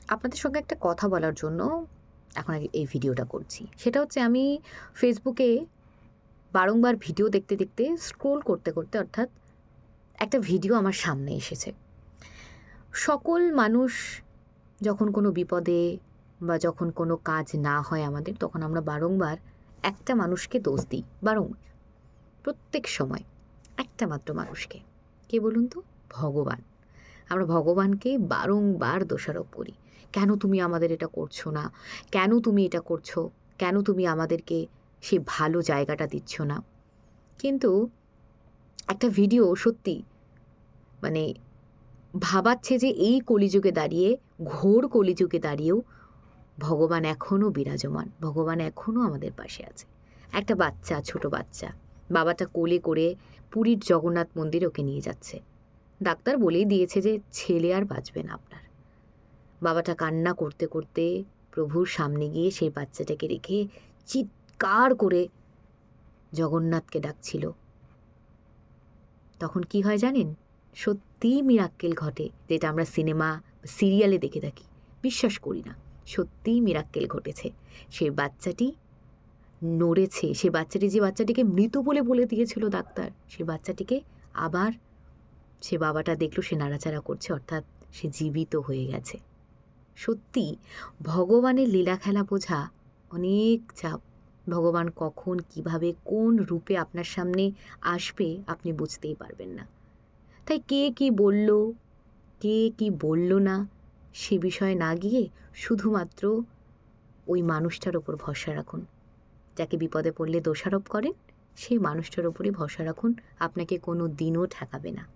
আপনাদের সঙ্গে একটা কথা বলার জন্য এখন এই ভিডিওটা করছি। সেটা হচ্ছে আমি ফেসবুকে বারংবার ভিডিও দেখতে, দেখতে স্ক্রল করতে, করতে অর্থাৎ একটা ভিডিও আমার সামনে এসেছে। সকল মানুষ যখন কোনো বিপদে বা যখন কোনো কাজ না হয় আমাদের, তখন আমরা বারংবার একটা মানুষকে দোষ দিই। বারংবার, প্রত্যেক সময় একটা মাত্র মানুষকে। কে বলুন তো? ভগবান। আমরা ভগবানকে বারংবার দোষারোপ করি। কেন তুমি আমাদের এটা করছো না? কেন তুমি এটা করছো? কেন তুমি আমাদেরকে সেই ভালো জায়গাটা দিচ্ছ না? কিন্তু একটা ভিডিও সত্যি মানে ভাবাচ্ছে যে এই কলিযুগে দাঁড়িয়ে, ঘোর কলিযুগে দাঁড়িয়েও ভগবান এখনও বিরাজমান। ভগবান এখনও আমাদের পাশে আছে। একটা বাচ্চা, ছোট বাচ্চা, বাবাটা কোলে করে পুরীর জগন্নাথ মন্দিরে ওকে নিয়ে যাচ্ছে। ডাক্তার বলেই দিয়েছে যে ছেলে আর বাঁচবে না আপনার। বাবাটা কান্না করতে করতে প্রভুর সামনে গিয়ে সেই বাচ্চাটাকে রেখে চিৎকার করে জগন্নাথকে ডাকছিল। তখন কি হয় জানেন? সত্যিই মিরাক্কেল ঘটে, যেটা আমরা সিনেমা, সিরিয়ালে দেখে থাকি। বিশ্বাস করি না, সত্যিই মিরাক্কেল ঘটেছে। সেই বাচ্চাটি নড়েছে। সে বাচ্চাটি, যে বাচ্চাটিকে মৃত বলে বলে দিয়েছিল ডাক্তার, সে বাচ্চাটিকে আবার সে বাবাটা দেখল সে নাড়াচাড়া করছে, অর্থাৎ সে জীবিত হয়ে গেছে। সত্যি ভগবানের লীলা খেলা বোঝা অনেক চাপ। ভগবান কখন, কিভাবে, কোন রূপে আপনার সামনে আসবে আপনি বুঝতেই পারবেন না। তাই কে কি বলল, কে কি বলল না, সে বিষয়ে না গিয়ে শুধুমাত্র ওই মানুষটার ওপর ভরসা রাখুন। যাকে বিপদে পড়লে দোষারোপ করেন, সেই মানুষটার ওপরই ভরসা রাখুন। আপনাকে কোনো দিনও ঠেকাবে না।